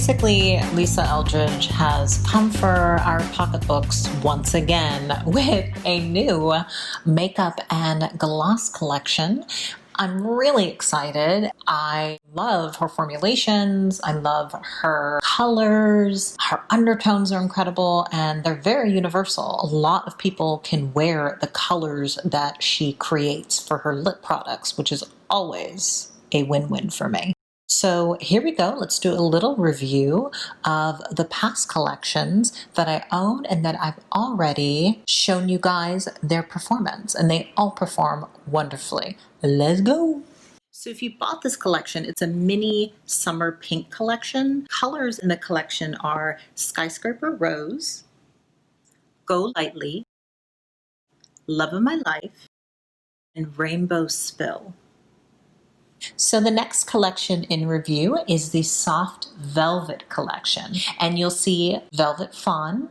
basically, Lisa Eldridge has come for our pocketbooks once again with a new makeup and gloss collection. I'm really excited. I love her formulations. I love her colors. Her undertones are incredible and they're very universal. A lot of people can wear the colors that she creates for her lip products, which is always a win-win for me. So here we go. Let's do a little review of the past collections that I own and that I've already shown you guys their performance, and they all perform wonderfully. Let's go. So if you bought this collection, it's a mini summer pink collection. Colors in the collection are Skyscraper Rose, Go Lightly, Love of My Life, and Rainbow Spill. So the next collection in review is the Soft Velvet collection, and you'll see Velvet Fawn,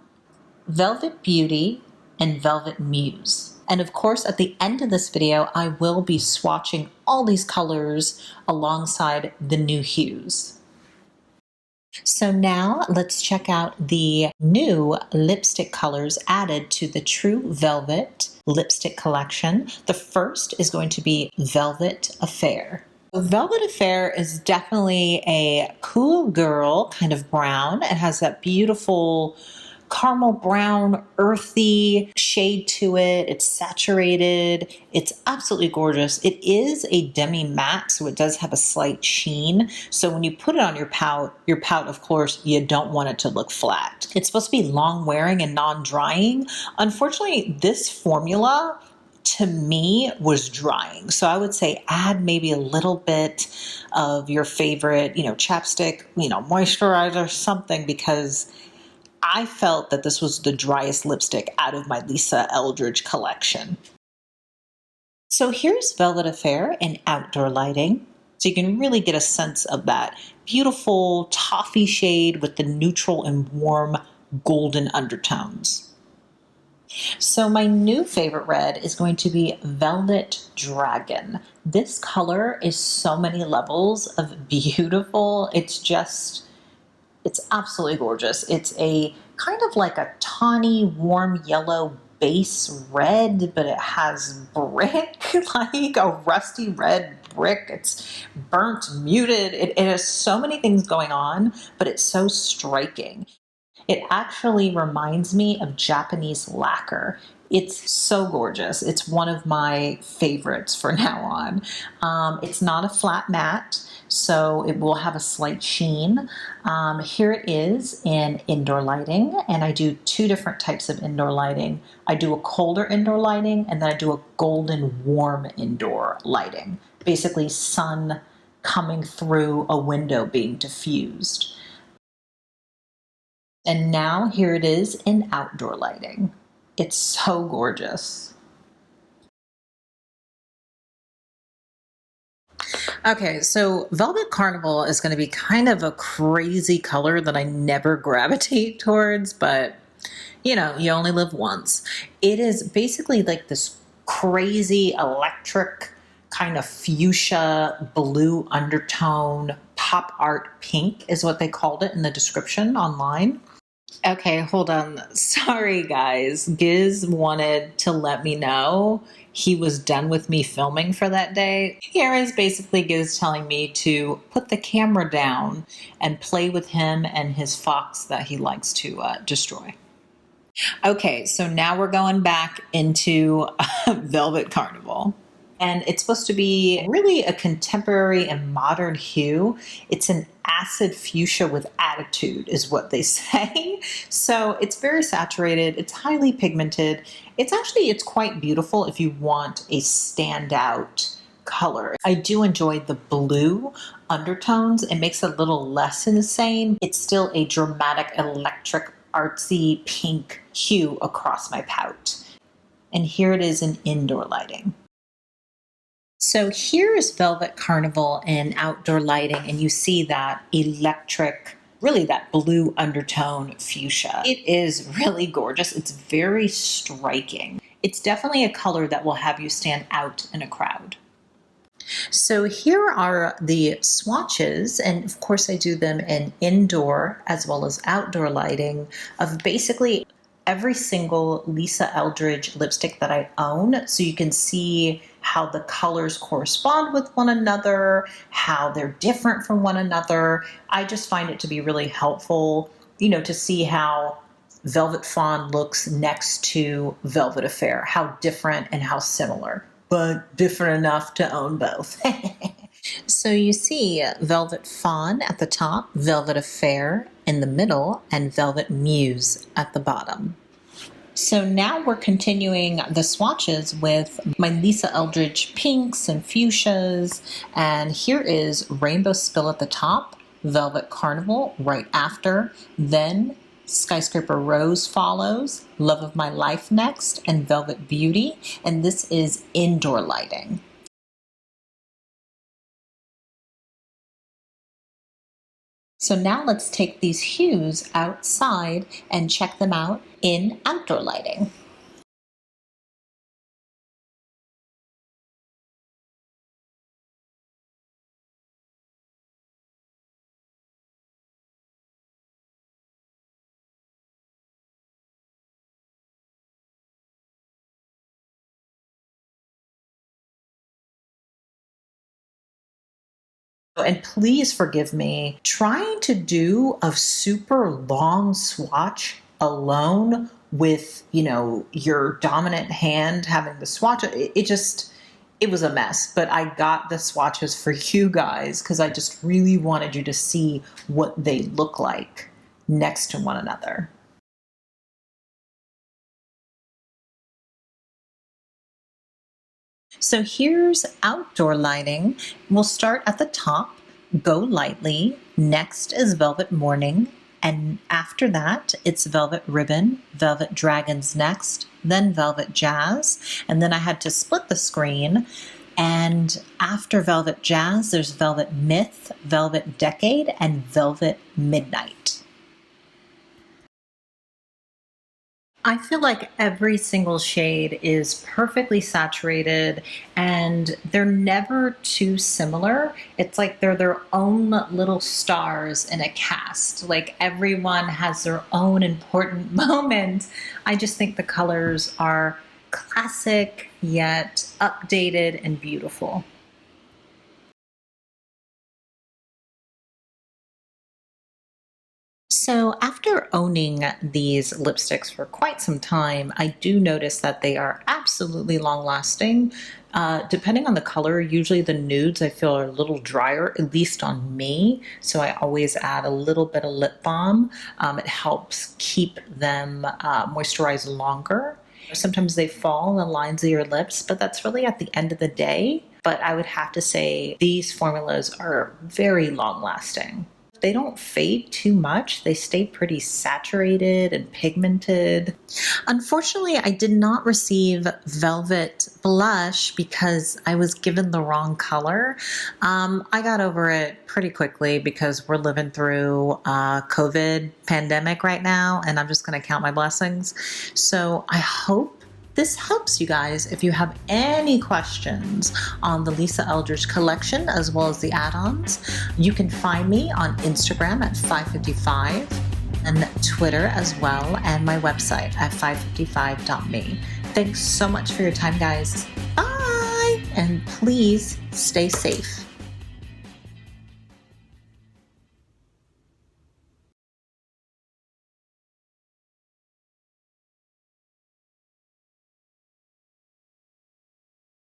Velvet Beauty, and Velvet Muse. And of course, at the end of this video, I will be swatching all these colors alongside the new hues. So now let's check out the new lipstick colors added to the True Velvet lipstick collection. The first is going to be Velvet Affair. Velvet Affair is definitely a cool girl kind of brown. It has that beautiful caramel brown, earthy shade to it. It's saturated. It's absolutely gorgeous. It is a demi matte, so it does have a slight sheen. So when you put it on your pout, of course, you don't want it to look flat. It's supposed to be long wearing and non-drying. Unfortunately, this formula to me was drying. So I would say add maybe a little bit of your favorite, chapstick, moisturizer, something, because I felt that this was the driest lipstick out of my Lisa Eldridge collection. So here's Velvet Affair in outdoor lighting. So you can really get a sense of that beautiful toffee shade with the neutral and warm golden undertones. So my new favorite red is going to be Velvet Dragon. This color is so many levels of beautiful. It's absolutely gorgeous. It's a kind of like a tawny, warm yellow base red, but it has brick, like a rusty red brick. It's burnt, muted. It has so many things going on, but it's so striking. It actually reminds me of Japanese lacquer. It's so gorgeous. It's one of my favorites for now on. It's not a flat matte, so it will have a slight sheen. Here it is in indoor lighting, and I do two different types of indoor lighting. I do a colder indoor lighting, and then I do a golden warm indoor lighting. Basically sun coming through a window being diffused. And now here it is in outdoor lighting. It's so gorgeous. Okay, so Velvet Carnival is going to be kind of a crazy color that I never gravitate towards, but you only live once. It is basically like this crazy electric kind of fuchsia blue undertone. Pop art pink is what they called it in the description online. Okay, hold on. Sorry, guys. Giz wanted to let me know he was done with me filming for that day. Here is basically Giz telling me to put the camera down and play with him and his fox that he likes to destroy. Okay, so now we're going back into Velvet Carnival. And it's supposed to be really a contemporary and modern hue. It's an acid fuchsia with attitude is what they say. So it's very saturated. It's highly pigmented. It's quite beautiful if you want a standout color. I do enjoy the blue undertones. It makes it a little less insane. It's still a dramatic, electric, artsy pink hue across my pout. And here it is in indoor lighting. So here is Velvet Carnival in outdoor lighting, and you see that electric, really that blue undertone fuchsia. It is really gorgeous. It's very striking. It's definitely a color that will have you stand out in a crowd. So here are the swatches, and of course I do them in indoor as well as outdoor lighting of basically every single Lisa Eldridge lipstick that I own, so you can see how the colors correspond with one another, how they're different from one another. I just find it to be really helpful, to see how Velvet Fawn looks next to Velvet Affair, how different and how similar, but different enough to own both. So you see Velvet Fawn at the top, Velvet Affair in the middle, and Velvet Muse at the bottom. So now we're continuing the swatches with my Lisa Eldridge pinks and fuchsias, and here is Rainbow Spill at the top, Velvet Carnival right after, then Skyscraper Rose follows, Love of My Life next, and Velvet Beauty, and this is indoor lighting. So now let's take these hues outside and check them out in outdoor lighting. And please forgive me, trying to do a super long swatch alone with, your dominant hand having the swatch, it was a mess. But I got the swatches for you guys because I just really wanted you to see what they look like next to one another. So here's outdoor lighting. We'll start at the top, go lightly. Next is Velvet Morning. And after that, it's Velvet Ribbon, Velvet Dragons next, then Velvet Jazz. And then I had to split the screen. And after Velvet Jazz, there's Velvet Myth, Velvet Decade, and Velvet Midnight. I feel like every single shade is perfectly saturated and they're never too similar. It's like they're their own little stars in a cast. Like everyone has their own important moment. I just think the colors are classic yet updated and beautiful. So after owning these lipsticks for quite some time, I do notice that they are absolutely long lasting. Depending on the color, usually the nudes I feel are a little drier, at least on me. So I always add a little bit of lip balm. It helps keep them moisturized longer. Sometimes they fall in the lines of your lips, but that's really at the end of the day. But I would have to say these formulas are very long lasting. They don't fade too much. They stay pretty saturated and pigmented. Unfortunately, I did not receive Velvet Blush because I was given the wrong color. I got over it pretty quickly because we're living through a COVID pandemic right now, and I'm just going to count my blessings. So I hope this helps you guys. If you have any questions on the Lisa Eldridge collection as well as the add-ons, you can find me on Instagram at 555 and Twitter as well, and my website at 555.me. Thanks so much for your time, guys. Bye! And please stay safe.